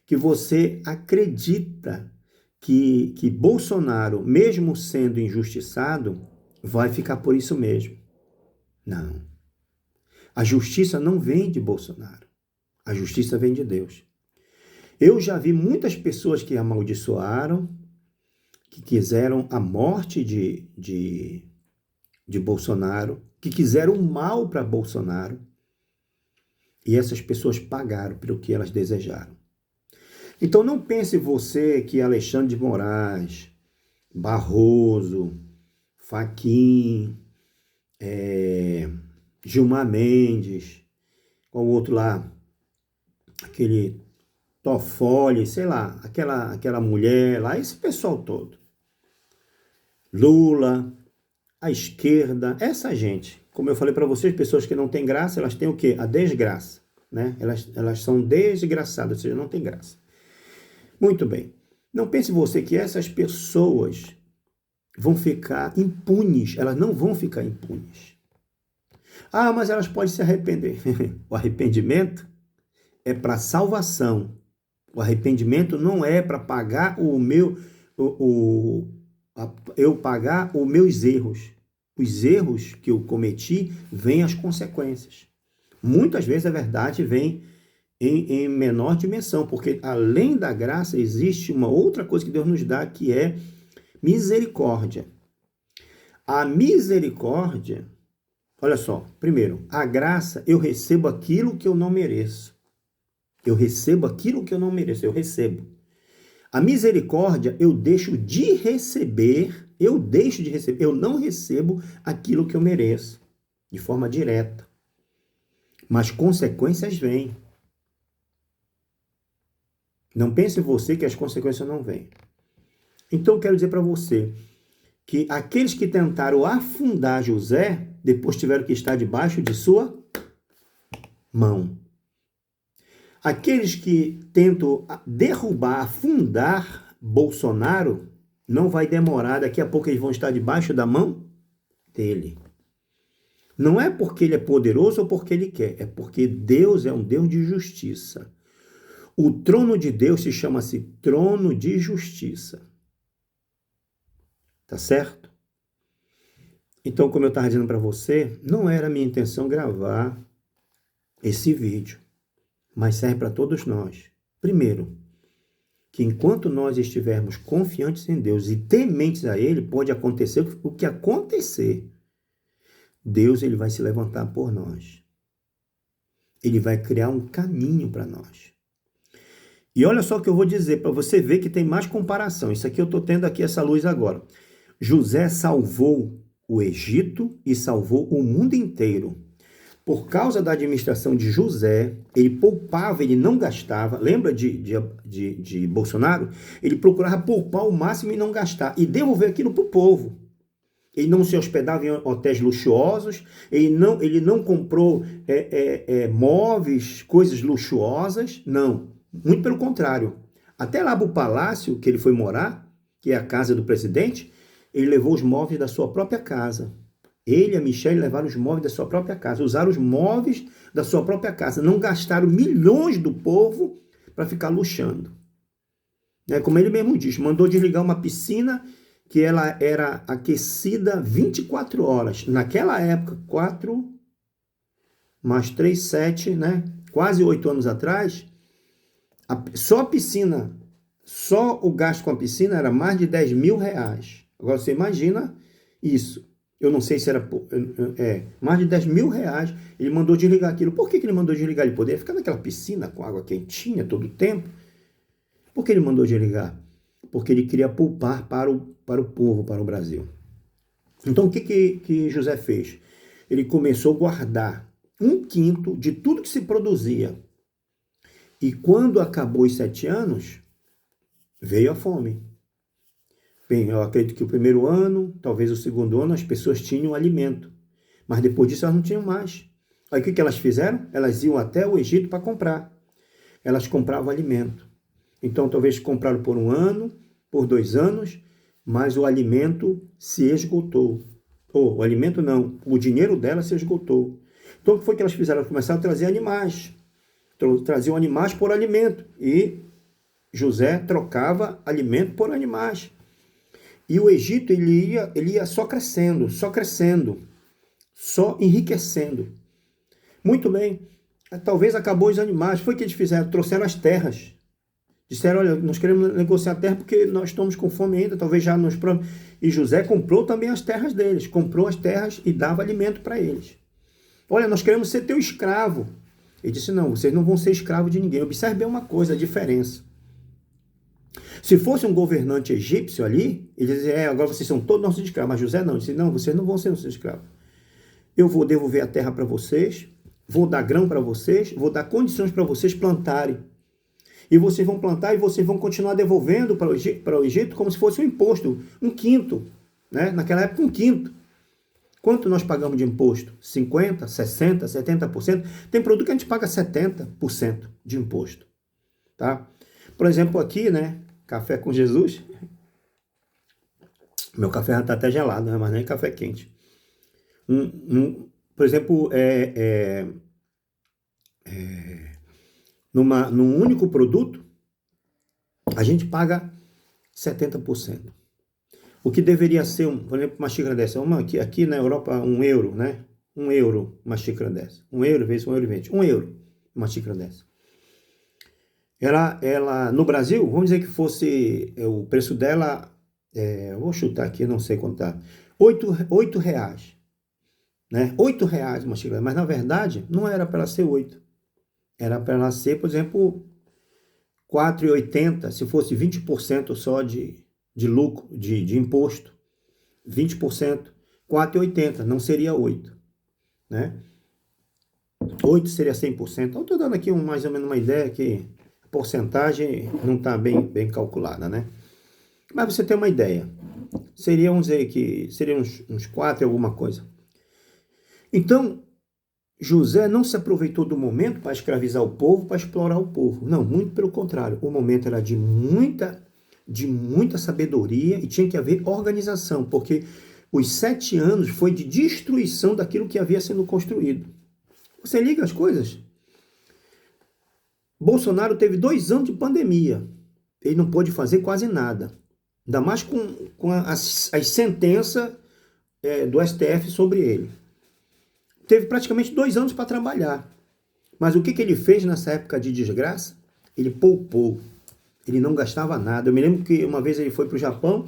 que você acredita que Bolsonaro, mesmo sendo injustiçado, vai ficar por isso mesmo. Não. A justiça não vem de Bolsonaro. A justiça vem de Deus. Eu já vi muitas pessoas que amaldiçoaram, que quiseram a morte de Bolsonaro, que quiseram o mal para Bolsonaro, e essas pessoas pagaram pelo que elas desejaram. Então não pense você que Alexandre de Moraes, Barroso, Fachin, Gilmar Mendes, qual o outro lá, aquele Toffoli, sei lá, aquela mulher lá, esse pessoal todo, Lula, a esquerda, essa gente, como eu falei para vocês, pessoas que não têm graça, elas têm o quê? A desgraça, né? Elas são desgraçadas, ou seja, não tem graça. Muito bem. Não pense você que essas pessoas vão ficar impunes, elas não vão ficar impunes. Ah, mas elas podem se arrepender. O arrependimento é para salvação. O arrependimento não é para pagar eu pagar os meus erros. Os erros que eu cometi, vêm as consequências. Muitas vezes a verdade vem em menor dimensão, porque além da graça existe uma outra coisa que Deus nos dá, que é misericórdia. A misericórdia, olha só, primeiro, a graça, eu recebo aquilo que eu não mereço. Eu recebo aquilo que eu não mereço, eu recebo. A misericórdia, eu deixo de receber, eu não recebo aquilo que eu mereço, de forma direta. Mas consequências vêm. Não pense você que as consequências não vêm. Então eu quero dizer para você que aqueles que tentaram afundar José, depois tiveram que estar debaixo de sua mão. Aqueles que tentam derrubar, afundar Bolsonaro, não vai demorar, daqui a pouco eles vão estar debaixo da mão dele. Não é porque ele é poderoso ou porque ele quer, é porque Deus é um Deus de justiça. O trono de Deus se chama-se trono de justiça. Tá certo? Então, como eu estava dizendo para você, não era a minha intenção gravar esse vídeo, mas serve para todos nós. Primeiro, que enquanto nós estivermos confiantes em Deus e tementes a Ele, pode acontecer o que acontecer. Deus, ele vai se levantar por nós. Ele vai criar um caminho para nós. E olha só o que eu vou dizer, para você ver que tem mais comparação. Isso aqui eu estou tendo aqui essa luz agora. José salvou o Egito e salvou o mundo inteiro. Por causa da administração de José, ele poupava, ele não gastava. Lembra de Bolsonaro? Ele procurava poupar o máximo e não gastar. E devolver aquilo para o povo. Ele não se hospedava em hotéis luxuosos, ele não comprou móveis, coisas luxuosas, não. Muito pelo contrário. Até lá no palácio que ele foi morar, que é a casa do presidente, ele levou os móveis da sua própria casa. Ele e a Michelle levaram os móveis da sua própria casa, usaram os móveis da sua própria casa, não gastaram milhões do povo para ficar luxando. Como ele mesmo diz, mandou desligar uma piscina que ela era aquecida 24 horas. Naquela época, 4 mais 3, 7, né? Quase 8 anos atrás, só a piscina, só o gasto com a piscina era mais de 10 mil reais. Agora você imagina isso. Eu não sei se era mais de 10 mil reais. Ele mandou desligar aquilo. Por que ele mandou desligar? Ele poderia ficar naquela piscina com água quentinha todo o tempo. Por que ele mandou desligar? Porque ele queria poupar para o povo, para o Brasil. Então o que José fez? Ele começou a guardar 1/5 de tudo que se produzia. E quando acabou os 7 anos, veio a fome. Bem, eu acredito que o primeiro ano, talvez o segundo ano, as pessoas tinham alimento. Mas depois disso elas não tinham mais. Aí o que elas fizeram? Elas iam até o Egito para comprar. Elas compravam alimento. Então talvez compraram por 1 ano, por 2 anos, mas o alimento se esgotou. O alimento não, o dinheiro dela se esgotou. Então o que foi que elas fizeram? Elas começaram a trazer animais. Traziam animais por alimento. E José trocava alimento por animais. E o Egito ele ia só crescendo, só enriquecendo. Muito bem, talvez acabou os animais. Foi o que eles fizeram? Trouxeram as terras. Disseram, olha, nós queremos negociar a terra porque nós estamos com fome ainda, talvez já nos próximos. E José comprou também as terras deles, comprou as terras e dava alimento para eles. Olha, nós queremos ser teu escravo. Ele disse, não, vocês não vão ser escravos de ninguém. Observe bem uma coisa, a diferença. Se fosse um governante egípcio ali, ele dizia, agora vocês são todos nossos escravos. Mas José não, ele disse, não, vocês não vão ser nossos escravos. Eu vou devolver a terra para vocês, vou dar grão para vocês, vou dar condições para vocês plantarem. E vocês vão plantar e vocês vão continuar devolvendo para o Egito como se fosse um imposto, 1/5, né? Naquela época 1/5. Quanto nós pagamos de imposto? 50%, 60%, 70%? Tem produto que a gente paga 70% de imposto, tá? Por exemplo, aqui, né? Café com Jesus. Meu café já está até gelado, né? Mas nem café quente. Por exemplo, num único produto, a gente paga 70%. O que deveria ser, por exemplo, uma xícara dessa. Aqui na Europa, 1 euro, né? 1 euro uma xícara dessa. 1 euro vezes 1,20 €. 1 euro uma xícara dessa. Ela no Brasil, vamos dizer que fosse o preço dela, eu vou chutar aqui, não sei quanto tá, 8 reais. Né? 8 reais uma xícara, mas na verdade não era para ela ser 8. Era para ela ser, por exemplo, 4,80, se fosse 20% só de lucro, de imposto. 20%, 4,80, não seria 8. Né? 8 seria 100%. Então, estou dando aqui mais ou menos uma ideia que a porcentagem não está bem calculada, né? Mas você tem uma ideia. Seria, vamos dizer que seria uns 4 e alguma coisa. Então, José não se aproveitou do momento para escravizar o povo, para explorar o povo. Não, muito pelo contrário. O momento era de muita sabedoria e tinha que haver organização, porque os 7 anos foi de destruição daquilo que havia sendo construído. Você liga as coisas? Bolsonaro teve 2 anos de pandemia. Ele não pôde fazer quase nada. Ainda mais com as sentenças do STF sobre ele. Teve praticamente 2 anos para trabalhar. Mas o que ele fez nessa época de desgraça? Ele poupou. Ele não gastava nada. Eu me lembro que uma vez ele foi para o Japão,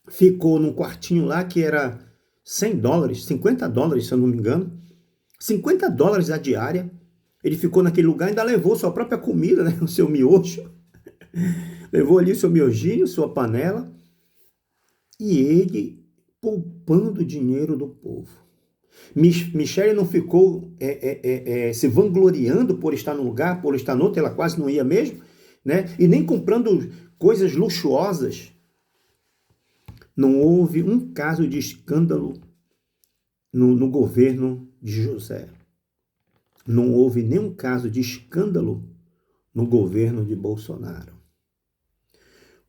ficou num quartinho lá que era $100, $50, se eu não me engano. $50 a diária. Ele ficou naquele lugar e ainda levou sua própria comida, né? O seu miojo. Levou ali o seu miojinho, sua panela. E ele poupando dinheiro do povo. Michelle não ficou se vangloriando por estar num lugar, por estar no outro, ela quase não ia mesmo, né? E nem comprando coisas luxuosas. Não houve um caso de escândalo no governo de José. Não houve nenhum caso de escândalo no governo de Bolsonaro.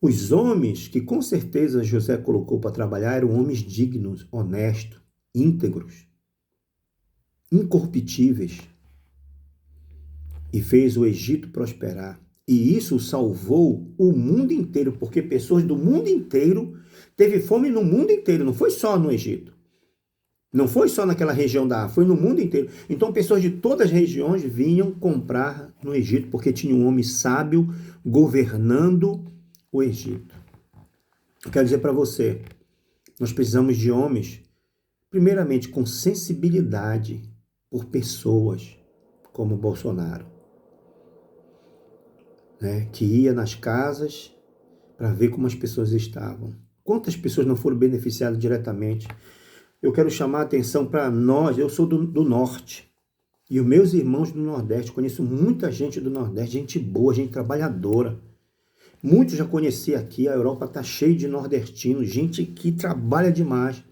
Os homens que com certeza José colocou para trabalhar eram homens dignos, honestos, íntegros, incorruptíveis, e fez o Egito prosperar. E isso salvou o mundo inteiro, porque pessoas do mundo inteiro teve fome no mundo inteiro, não foi só no Egito. Não foi só naquela região da África, foi no mundo inteiro. Então pessoas de todas as regiões vinham comprar no Egito, porque tinha um homem sábio governando o Egito. Eu quero dizer para você, nós precisamos de homens, primeiramente com sensibilidade por pessoas como Bolsonaro, né, que ia nas casas para ver como as pessoas estavam. Quantas pessoas não foram beneficiadas diretamente? Eu quero chamar a atenção para nós, eu sou do Norte, e os meus irmãos do Nordeste, conheço muita gente do Nordeste, gente boa, gente trabalhadora. Muitos já conheci aqui, a Europa está cheia de nordestinos, gente que trabalha demais,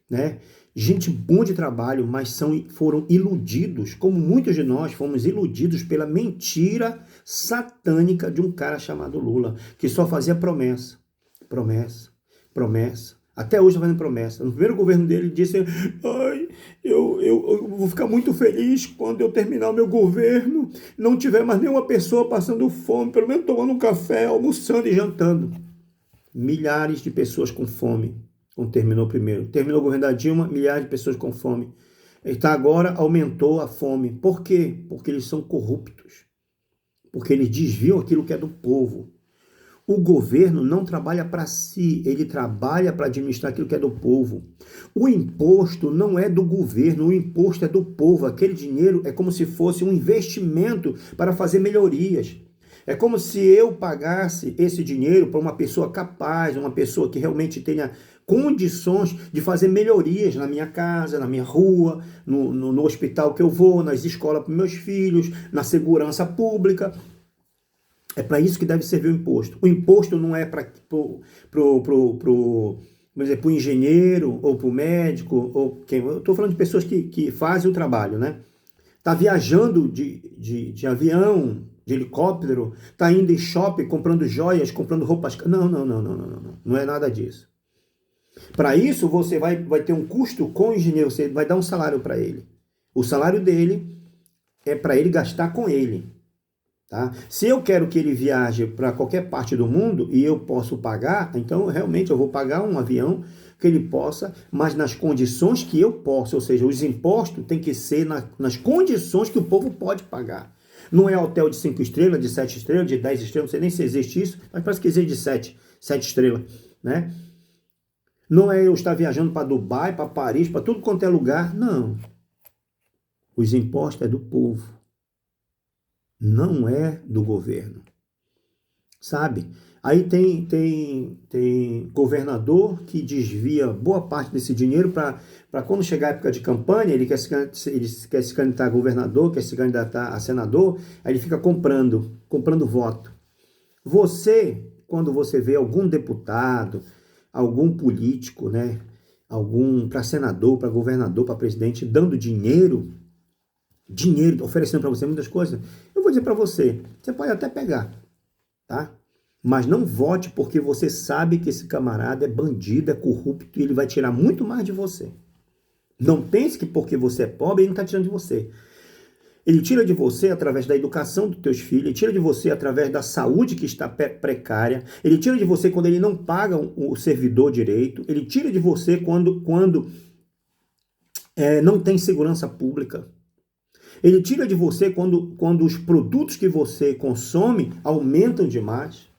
né? Gente bom de trabalho, mas foram iludidos, como muitos de nós fomos iludidos pela mentira satânica de um cara chamado Lula, que só fazia promessa, promessa, promessa. Até hoje está fazendo promessa. No primeiro governo dele, ele disse: ai, eu vou ficar muito feliz quando eu terminar o meu governo, não tiver mais nenhuma pessoa passando fome, pelo menos tomando um café, almoçando e jantando. Milhares de pessoas com fome, quando terminou o primeiro. Terminou o governo da Dilma, milhares de pessoas com fome. Agora aumentou a fome. Por quê? Porque eles são corruptos. Porque eles desviam aquilo que é do povo. O governo não trabalha para si, ele trabalha para administrar aquilo que é do povo. O imposto não é do governo, o imposto é do povo. Aquele dinheiro é como se fosse um investimento para fazer melhorias. É como se eu pagasse esse dinheiro para uma pessoa capaz, uma pessoa que realmente tenha condições de fazer melhorias na minha casa, na minha rua, no hospital que eu vou, nas escolas para meus filhos, na segurança pública. É para isso que deve servir o imposto. O imposto não é para o engenheiro ou para o médico. Ou quem. Eu estou falando de pessoas que fazem o trabalho, né? Está viajando de avião, de helicóptero, está indo em shopping, comprando joias, comprando roupas. Não. Não é nada disso. Para isso, você vai ter um custo com o engenheiro, você vai dar um salário para ele. O salário dele é para ele gastar com ele. Tá? Se eu quero que ele viaje para qualquer parte do mundo e eu posso pagar, então realmente eu vou pagar um avião que ele possa, mas nas condições que eu posso, ou seja, os impostos têm que ser nas condições que o povo pode pagar. Não é hotel de 5 estrelas, de 7 estrelas, de 10 estrelas, não sei nem se existe isso, mas parece que existe de 7 estrelas, né? Não é eu estar viajando para Dubai, para Paris, para tudo quanto é lugar, não. Os impostos é do povo. Não é do governo, sabe? Aí tem governador que desvia boa parte desse dinheiro para quando chegar a época de campanha, ele quer se candidatar a governador, quer se candidatar a senador, aí ele fica comprando voto. Você, quando você vê algum deputado, algum político, né, para senador, para governador, para presidente, dando dinheiro, oferecendo para você muitas coisas, eu vou dizer para você, você pode até pegar, tá? Mas não vote porque você sabe que esse camarada é bandido, é corrupto e ele vai tirar muito mais de você. Não pense que porque você é pobre, ele não está tirando de você. Ele tira de você através da educação dos teus filhos, ele tira de você através da saúde que está precária, ele tira de você quando ele não paga o servidor direito, ele tira de você quando não tem segurança pública. Ele tira de você quando os produtos que você consome aumentam demais.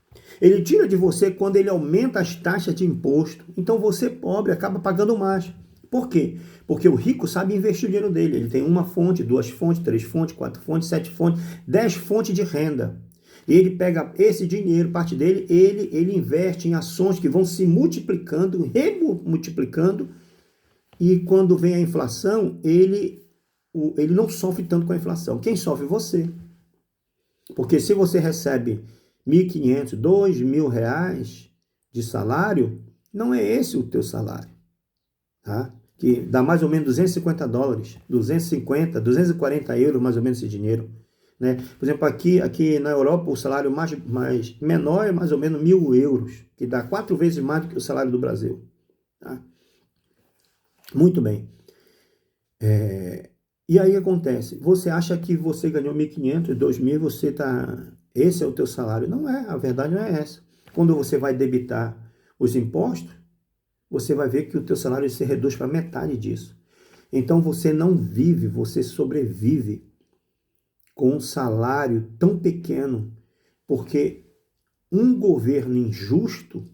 Ele tira de você quando ele aumenta as taxas de imposto. Então você, pobre, acaba pagando mais. Por quê? Porque o rico sabe investir o dinheiro dele. Ele tem 1 fonte, 2 fontes, 3 fontes, 4 fontes, 7 fontes, 10 fontes de renda. E ele pega esse dinheiro, parte dele, ele investe em ações que vão se multiplicando, remultiplicando. E quando vem a inflação, ele não sofre tanto com a inflação. Quem sofre? Você. Porque se você recebe R$1.500, R$2.000 de salário, não é esse o teu salário. Tá? Que dá mais ou menos $250, 250, 240 euros, mais ou menos esse dinheiro. Né? Por exemplo, aqui na Europa, o salário mais menor é mais ou menos 1.000 euros, que dá 4 vezes mais do que o salário do Brasil. Tá? Muito bem. E aí acontece, você acha que você ganhou 1.500, 2.000, você tá, esse é o teu salário. Não é, a verdade não é essa. Quando você vai debitar os impostos, você vai ver que o teu salário se reduz para metade disso. Então você não vive, você sobrevive com um salário tão pequeno, porque um governo injusto,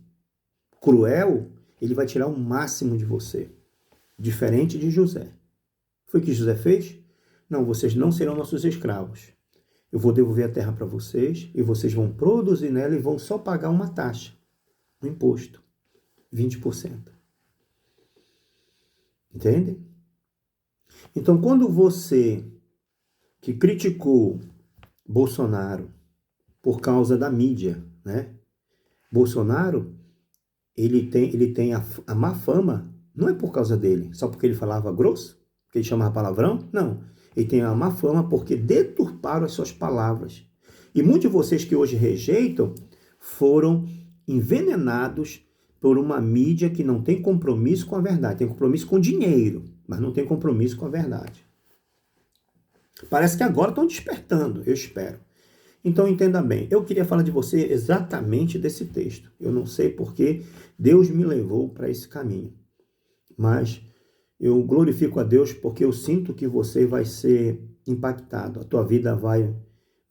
cruel, ele vai tirar o máximo de você, diferente de José. Foi o que José fez? Não, vocês não serão nossos escravos. Eu vou devolver a terra para vocês e vocês vão produzir nela e vão só pagar uma taxa, um imposto, 20%. Entende? Então, quando você que criticou Bolsonaro por causa da mídia, né? Bolsonaro, ele tem a má fama, não é por causa dele, só porque ele falava grosso, porque ele chamava palavrão, não. Ele tem a má fama porque deturparam as suas palavras. E muitos de vocês que hoje rejeitam foram envenenados por uma mídia que não tem compromisso com a verdade, tem compromisso com dinheiro, mas não tem compromisso com a verdade. Parece que agora estão despertando, eu espero. Então entenda bem, eu queria falar de você exatamente desse texto. Eu não sei porque Deus me levou para esse caminho, mas eu glorifico a Deus porque eu sinto que você vai ser impactado, a tua vida vai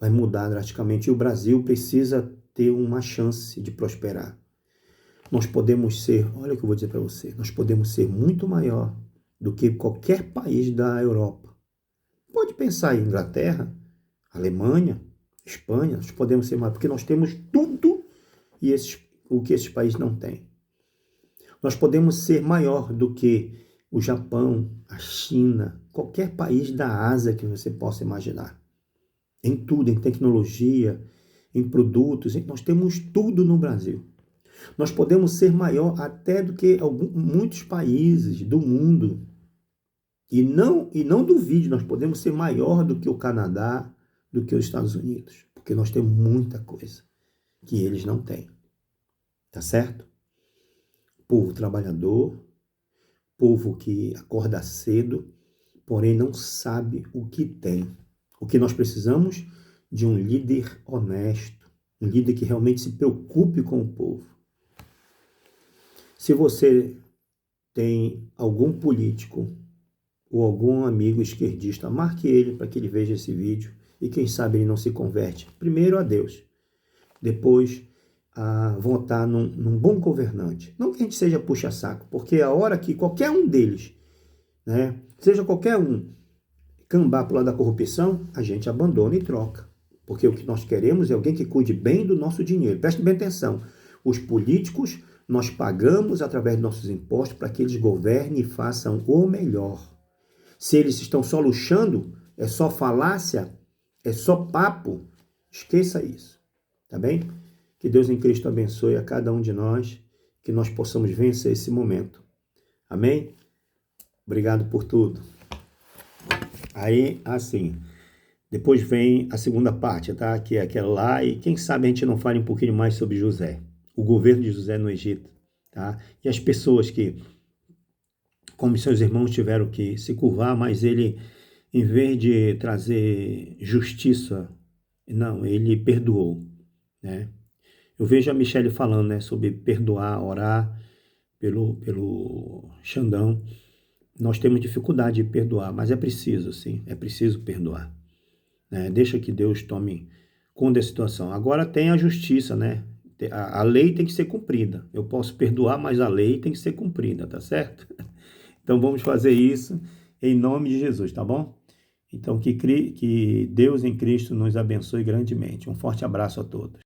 mudar drasticamente e o Brasil precisa ter uma chance de prosperar. Nós podemos ser, olha o que eu vou dizer para você, nós podemos ser muito maior do que qualquer país da Europa. Pode pensar em Inglaterra, Alemanha, Espanha, nós podemos ser mais, porque nós temos tudo e o que esses países não têm. Nós podemos ser maior do que o Japão, a China, qualquer país da Ásia que você possa imaginar. Em tudo, em tecnologia, em produtos, nós temos tudo no Brasil. Nós podemos ser maior até do que muitos países do mundo. E não duvide, nós podemos ser maior do que o Canadá, do que os Estados Unidos, porque nós temos muita coisa que eles não têm. Tá certo? Povo trabalhador, povo que acorda cedo, porém não sabe o que tem. O que nós precisamos de um líder honesto, um líder que realmente se preocupe com o povo. Se você tem algum político ou algum amigo esquerdista, marque ele para que ele veja esse vídeo e quem sabe ele não se converte. Primeiro a Deus, depois a votar num bom governante. Não que a gente seja puxa-saco, porque a hora que qualquer um deles, né, seja qualquer um, cambar para o lado da corrupção, a gente abandona e troca. Porque o que nós queremos é alguém que cuide bem do nosso dinheiro. Preste bem atenção. Os políticos, nós pagamos através dos nossos impostos para que eles governem e façam o melhor. Se eles estão só luxando, é só falácia, é só papo, esqueça isso, tá bem? Que Deus em Cristo abençoe a cada um de nós, que nós possamos vencer esse momento. Amém? Obrigado por tudo. Aí, assim, depois vem a segunda parte, tá? Que é aquela lá, e quem sabe a gente não fale um pouquinho mais sobre José, o governo de José no Egito, tá? E as pessoas que, como seus irmãos, tiveram que se curvar, mas ele, em vez de trazer justiça, não, ele perdoou, né? Eu vejo a Michelle falando, né, sobre perdoar, orar pelo Xandão. Nós temos dificuldade de perdoar, mas é preciso, sim, é preciso perdoar. Né? Deixa que Deus tome conta da situação. Agora tem a justiça, né? A lei tem que ser cumprida. Eu posso perdoar, mas a lei tem que ser cumprida, tá certo? Então vamos fazer isso em nome de Jesus, tá bom? Então que Deus em Cristo nos abençoe grandemente. Um forte abraço a todos.